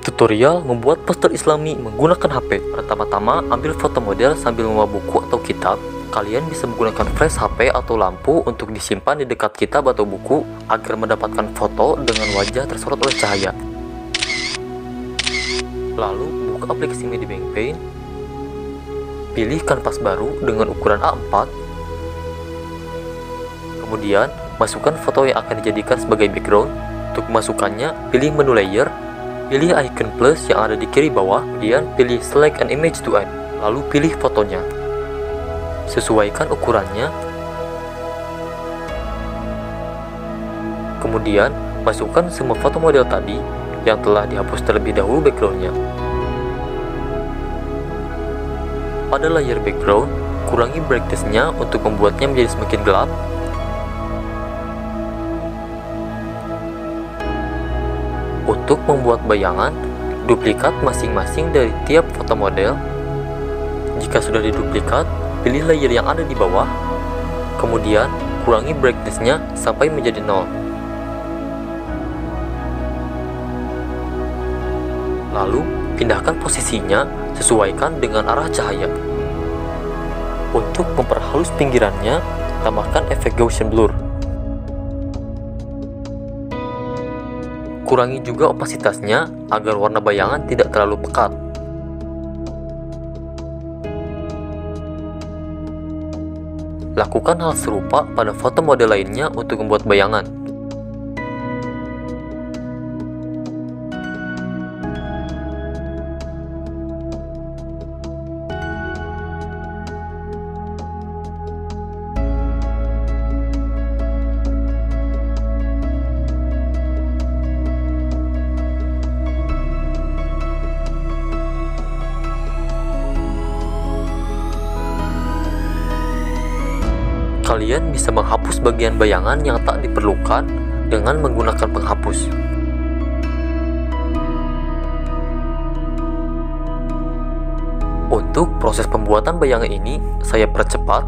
Tutorial membuat poster islami menggunakan HP. Pertama-tama, ambil foto model sambil membawa buku atau kitab. Kalian bisa menggunakan flash HP atau lampu untuk disimpan di dekat kitab atau buku agar mendapatkan foto dengan wajah tersorot oleh cahaya. Lalu, buka aplikasi Medibank Paint. Pilih kanvas baru dengan ukuran A4. Kemudian, masukkan foto yang akan dijadikan sebagai background. Untuk memasukkannya, pilih menu layer, pilih icon plus yang ada di kiri bawah, kemudian pilih select an image to add, lalu pilih fotonya. Sesuaikan ukurannya. Kemudian, masukkan semua foto model tadi yang telah dihapus terlebih dahulu backgroundnya. Pada layer background, kurangi brightness-nya untuk membuatnya menjadi semakin gelap. Untuk membuat bayangan, duplikat masing-masing dari tiap foto model. Jika sudah diduplikat, pilih layer yang ada di bawah. Kemudian, kurangi brightness-nya sampai menjadi 0. Lalu, pindahkan posisinya sesuaikan dengan arah cahaya. Untuk memperhalus pinggirannya, tambahkan efek Gaussian blur. Kurangi juga opasitasnya agar warna bayangan tidak terlalu pekat. Lakukan hal serupa pada foto model lainnya untuk membuat bayangan. Kalian bisa menghapus bagian bayangan yang tak diperlukan dengan menggunakan penghapus. Untuk proses pembuatan bayangan ini, saya percepat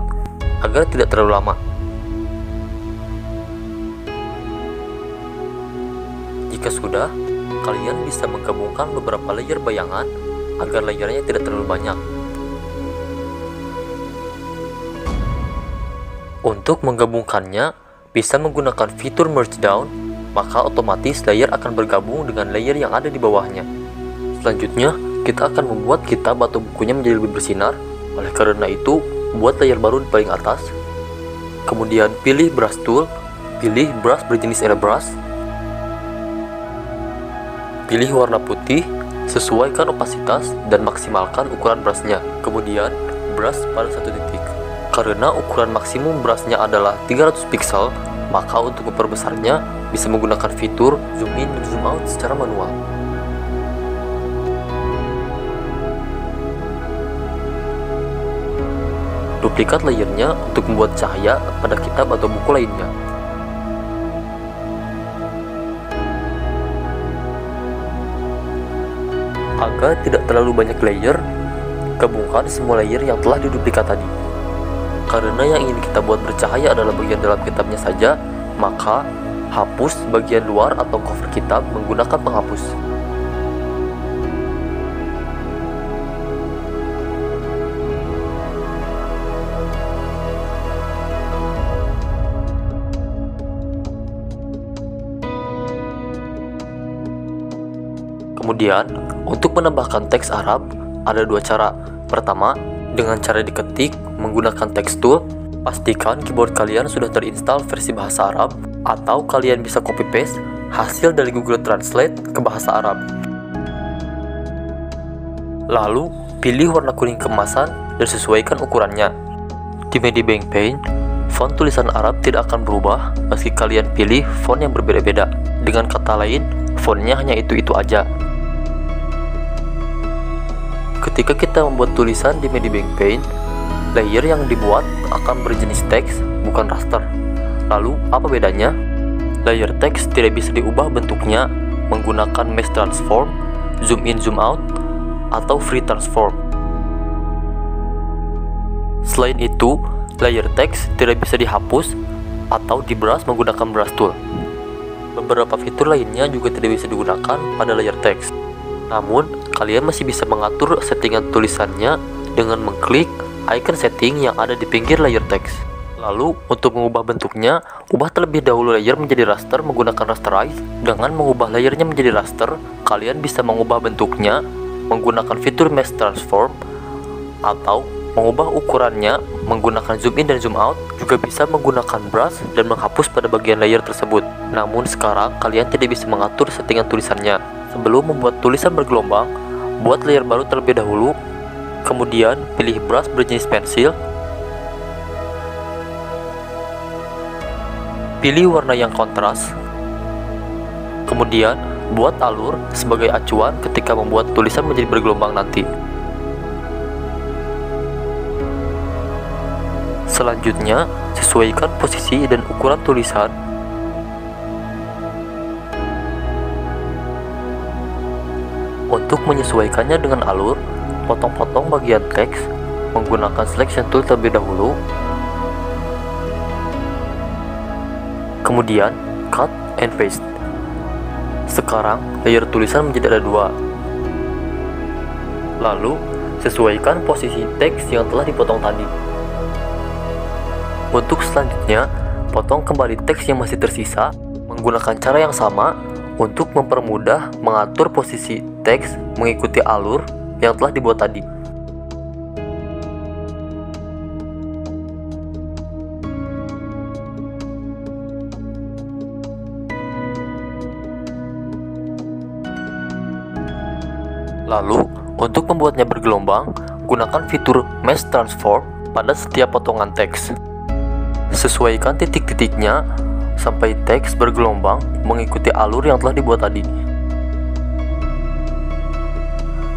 agar tidak terlalu lama. Jika sudah, kalian bisa menggabungkan beberapa layer bayangan agar layernya tidak terlalu banyak. Untuk menggabungkannya, bisa menggunakan fitur merge down, maka otomatis layer akan bergabung dengan layer yang ada di bawahnya. Selanjutnya, kita akan membuat kitab atau bukunya menjadi lebih bersinar. Oleh karena itu, buat layer baru di paling atas. Kemudian pilih brush tool, pilih brush berjenis airbrush. Pilih warna putih, sesuaikan opasitas, dan maksimalkan ukuran brushnya. Kemudian, brush pada satu titik. Karena ukuran maksimum brushnya adalah 300 pixel, maka untuk memperbesarnya bisa menggunakan fitur zoom in dan zoom out secara manual. Duplikat layernya untuk membuat cahaya pada kitab atau buku lainnya. Agar tidak terlalu banyak layer, gabungkan semua layer yang telah diduplikat tadi. Karena yang ingin kita buat bercahaya adalah bagian dalam kitabnya saja, maka hapus bagian luar atau cover kitab menggunakan penghapus. Kemudian, untuk menambahkan teks Arab, ada dua cara. Pertama, dengan cara diketik menggunakan text tool. Pastikan keyboard kalian sudah terinstall versi bahasa Arab, atau kalian bisa copy paste hasil dari Google Translate ke bahasa Arab. Lalu, pilih warna kuning keemasan dan sesuaikan ukurannya. Di Medibank Paint, font tulisan Arab tidak akan berubah meski kalian pilih font yang berbeda-beda. Dengan kata lain, fontnya hanya itu-itu aja. Ketika kita membuat tulisan di Medibank Paint, layer yang dibuat akan berjenis teks, bukan raster. Lalu, apa bedanya? Layer teks tidak bisa diubah bentuknya menggunakan mesh transform, zoom in zoom out, atau free transform. Selain itu, layer teks tidak bisa dihapus atau di-brush menggunakan brush tool. Beberapa fitur lainnya juga tidak bisa digunakan pada layer teks. Namun, kalian masih bisa mengatur settingan tulisannya dengan mengklik icon setting yang ada di pinggir layer text. Lalu, untuk mengubah bentuknya, ubah terlebih dahulu layer menjadi raster menggunakan rasterize. Dengan mengubah layernya menjadi raster, kalian bisa mengubah bentuknya menggunakan fitur Mesh Transform, atau mengubah ukurannya menggunakan zoom in dan zoom out. Juga bisa menggunakan brush dan menghapus pada bagian layer tersebut. Namun sekarang, kalian tidak bisa mengatur settingan tulisannya. Sebelum membuat tulisan bergelombang, buat layer baru terlebih dahulu. Kemudian, pilih brush berjenis pensil. Pilih warna yang kontras. Kemudian, buat alur sebagai acuan ketika membuat tulisan menjadi bergelombang nanti. Selanjutnya, sesuaikan posisi dan ukuran tulisan. Untuk menyesuaikannya dengan alur, potong-potong bagian teks menggunakan selection tool terlebih dahulu. Kemudian, cut and paste. Sekarang, layer tulisan menjadi ada dua. Lalu, sesuaikan posisi teks yang telah dipotong tadi. Untuk selanjutnya, potong kembali teks yang masih tersisa menggunakan cara yang sama untuk mempermudah mengatur posisi teks mengikuti alur yang telah dibuat tadi. Lalu, untuk membuatnya bergelombang, gunakan fitur Mesh Transform pada setiap potongan teks. Sesuaikan titik-titiknya sampai teks bergelombang mengikuti alur yang telah dibuat tadi.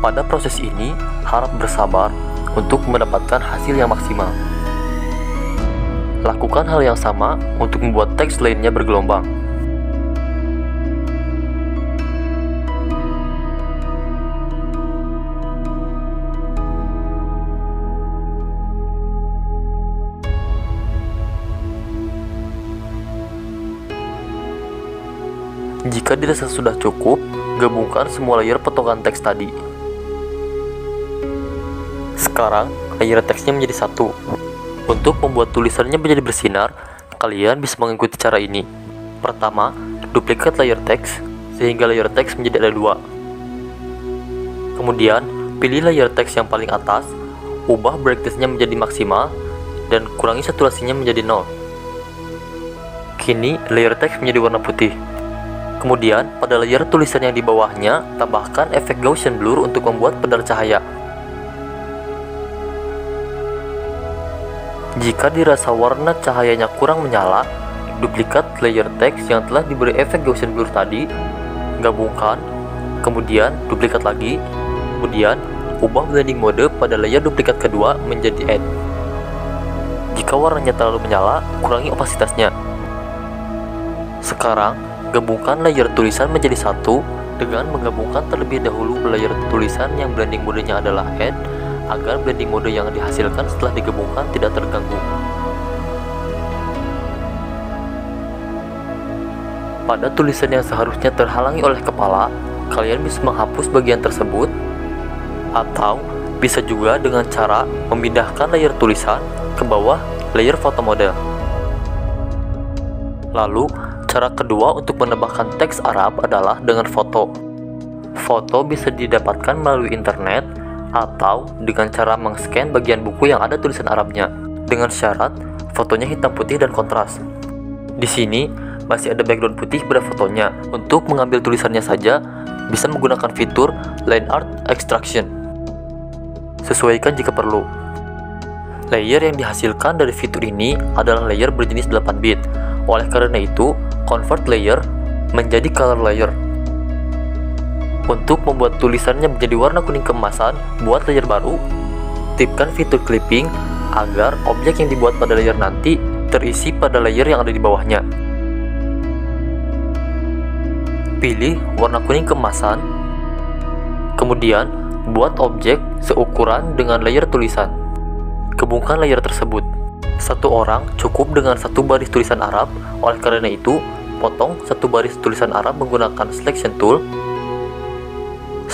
Pada proses ini, harap bersabar untuk mendapatkan hasil yang maksimal. Lakukan hal yang sama untuk membuat teks lainnya bergelombang. Jika dirasa sudah cukup, gabungkan semua layer potongan teks tadi. Sekarang, layer teksnya menjadi satu. Untuk membuat tulisannya menjadi bersinar, kalian bisa mengikuti cara ini. Pertama, duplikat layer teks, sehingga layer teks menjadi ada dua. Kemudian, pilih layer teks yang paling atas, ubah brightness-nya menjadi maksimal, dan kurangi saturasinya menjadi 0. Kini, layer teks menjadi warna putih. Kemudian, pada layer tulisan yang di bawahnya, tambahkan efek Gaussian Blur untuk membuat pedar cahaya. Jika dirasa warna cahayanya kurang menyala, duplikat layer teks yang telah diberi efek Gaussian Blur tadi, gabungkan, kemudian duplikat lagi, kemudian ubah blending mode pada layer duplikat kedua menjadi Add. Jika warnanya terlalu menyala, kurangi opasitasnya. Sekarang, gabungkan layer tulisan menjadi satu dengan menggabungkan terlebih dahulu layer tulisan yang blending modenya adalah Add, agar blending mode yang dihasilkan setelah digabungkan tidak terganggu. Pada tulisan yang seharusnya terhalangi oleh kepala, kalian bisa menghapus bagian tersebut, atau bisa juga dengan cara memindahkan layer tulisan ke bawah layer foto model. Lalu, cara kedua untuk menambahkan teks Arab adalah dengan foto. Foto bisa didapatkan melalui internet atau dengan cara meng-scan bagian buku yang ada tulisan Arabnya, dengan syarat fotonya hitam putih dan kontras. Di sini masih ada background putih pada fotonya. Untuk mengambil tulisannya saja, bisa menggunakan fitur Line Art Extraction. Sesuaikan jika perlu. Layer yang dihasilkan dari fitur ini adalah layer berjenis 8 bit. Oleh karena itu, convert layer menjadi color layer. Untuk membuat tulisannya menjadi warna kuning keemasan, buat layer baru, aktifkan fitur clipping agar objek yang dibuat pada layer nanti terisi pada layer yang ada di bawahnya. Pilih warna kuning keemasan, kemudian buat objek seukuran dengan layer tulisan. Gabungkan layer tersebut. Satu orang cukup dengan satu baris tulisan Arab, oleh karena itu, potong satu baris tulisan Arab menggunakan selection tool.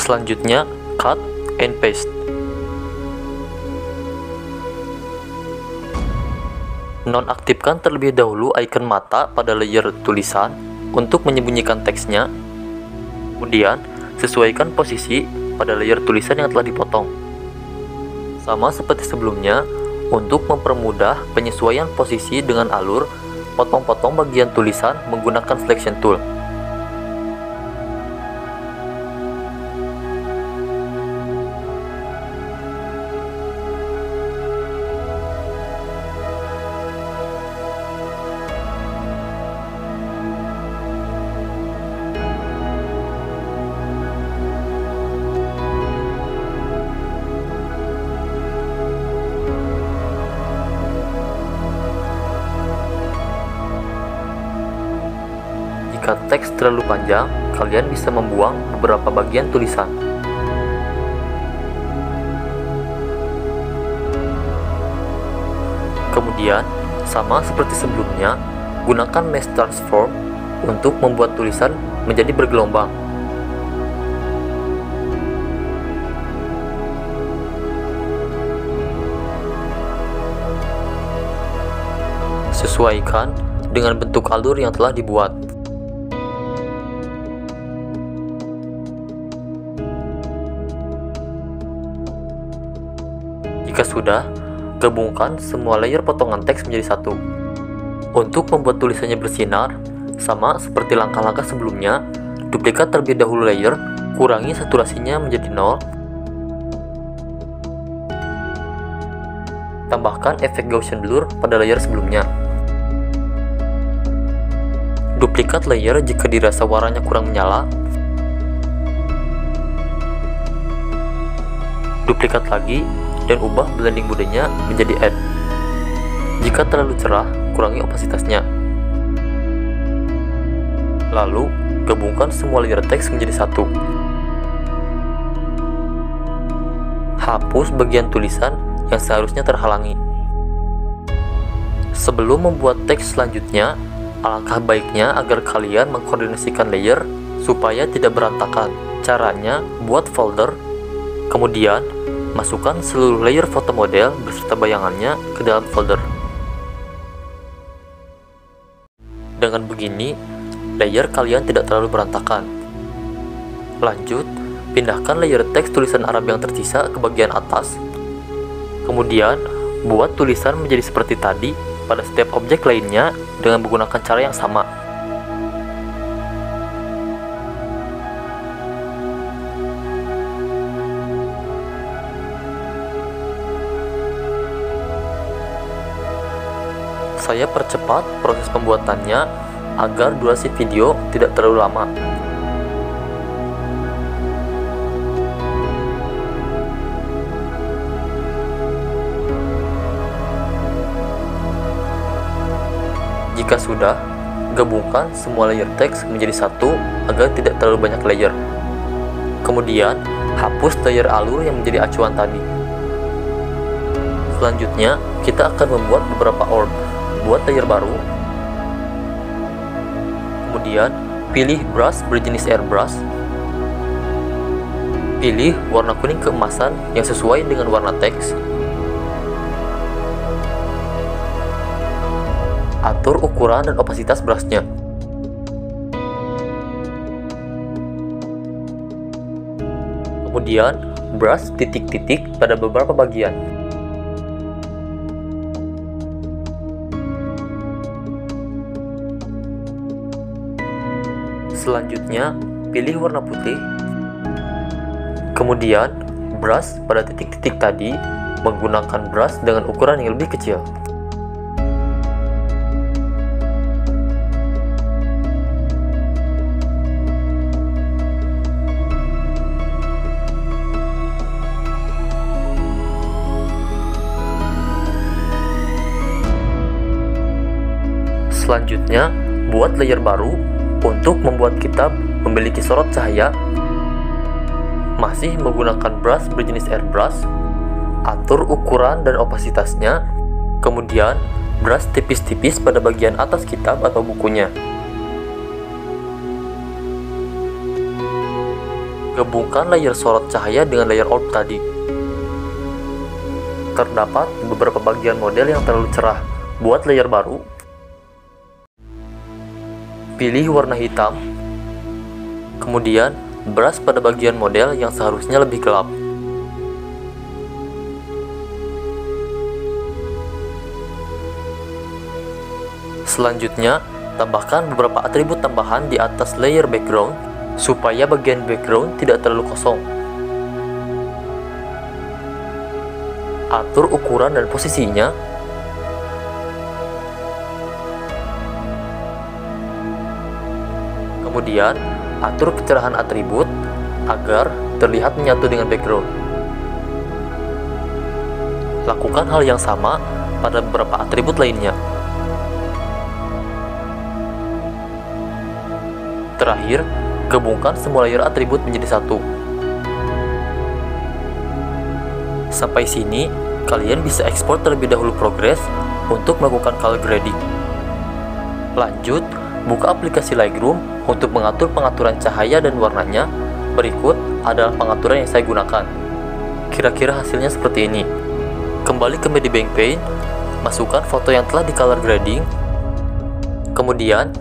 Selanjutnya, cut and paste. Nonaktifkan terlebih dahulu icon mata pada layer tulisan untuk menyembunyikan teksnya. Kemudian, sesuaikan posisi pada layer tulisan yang telah dipotong. Sama seperti sebelumnya, untuk mempermudah penyesuaian posisi dengan alur, potong-potong bagian tulisan menggunakan selection tool. Jika teks terlalu panjang, kalian bisa membuang beberapa bagian tulisan. Kemudian, sama seperti sebelumnya, gunakan Mesh Transform untuk membuat tulisan menjadi bergelombang. Sesuaikan dengan bentuk alur yang telah dibuat. Jika sudah, gabungkan semua layer potongan teks menjadi satu. Untuk membuat tulisannya bersinar, sama seperti langkah-langkah sebelumnya, duplikat terlebih dahulu layer, kurangi saturasinya menjadi 0, tambahkan efek Gaussian Blur pada layer sebelumnya. Duplikat layer jika dirasa warnanya kurang menyala. Duplikat lagi dan ubah blending mode-nya menjadi add. Jika terlalu cerah, kurangi opasitasnya. Lalu, gabungkan semua layer teks menjadi satu. Hapus bagian tulisan yang seharusnya terhalangi. Sebelum membuat teks selanjutnya, alangkah baiknya agar kalian mengkoordinasikan layer supaya tidak berantakan. Caranya, buat folder, kemudian masukkan seluruh layer foto model beserta bayangannya ke dalam folder. Dengan begini, layer kalian tidak terlalu berantakan. Lanjut, pindahkan layer teks tulisan Arab yang tersisa ke bagian atas. Kemudian, buat tulisan menjadi seperti tadi pada setiap objek lainnya dengan menggunakan cara yang sama. Saya percepat proses pembuatannya agar durasi video tidak terlalu lama. Jika sudah, gabungkan semua layer teks menjadi satu agar tidak terlalu banyak layer. Kemudian, hapus layer alur yang menjadi acuan tadi. Selanjutnya, kita akan membuat beberapa orb. Buat layer baru, kemudian pilih brush berjenis airbrush, pilih warna kuning keemasan yang sesuai dengan warna teks, atur ukuran dan opasitas brushnya. Kemudian brush titik-titik pada beberapa bagian. Selanjutnya, pilih warna putih. Kemudian, brush pada titik-titik tadi menggunakan brush dengan ukuran yang lebih kecil. Selanjutnya, buat layer baru. Untuk membuat kitab memiliki sorot cahaya, masih menggunakan brush berjenis airbrush, atur ukuran dan opasitasnya, kemudian brush tipis-tipis pada bagian atas kitab atau bukunya. Gabungkan layer sorot cahaya dengan layer orb tadi. Terdapat beberapa bagian model yang terlalu cerah. Buat layer baru, pilih warna hitam, kemudian brush pada bagian model yang seharusnya lebih gelap. Selanjutnya, tambahkan beberapa atribut tambahan di atas layer background supaya bagian background tidak terlalu kosong. Atur ukuran dan posisinya. Kemudian, atur kecerahan atribut agar terlihat menyatu dengan background. Lakukan hal yang sama pada beberapa atribut lainnya. Terakhir, gabungkan semua layer atribut menjadi satu. Sampai sini, kalian bisa ekspor terlebih dahulu progress untuk melakukan color grading. Lanjut, buka aplikasi Lightroom untuk mengatur pengaturan cahaya dan warnanya. Berikut adalah pengaturan yang saya gunakan. Kira-kira hasilnya seperti ini. Kembali ke Medibank Paint, masukkan foto yang telah di color grading. Kemudian,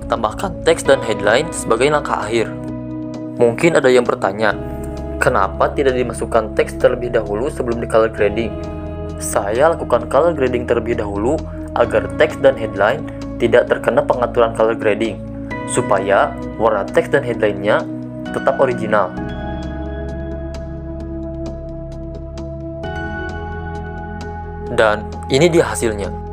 tambahkan teks dan headline sebagai langkah akhir. Mungkin ada yang bertanya, kenapa tidak dimasukkan teks terlebih dahulu sebelum di color grading? Saya lakukan color grading terlebih dahulu agar teks dan headline tidak terkena pengaturan color grading, supaya warna teks dan headline-nya tetap original. Dan ini dia hasilnya.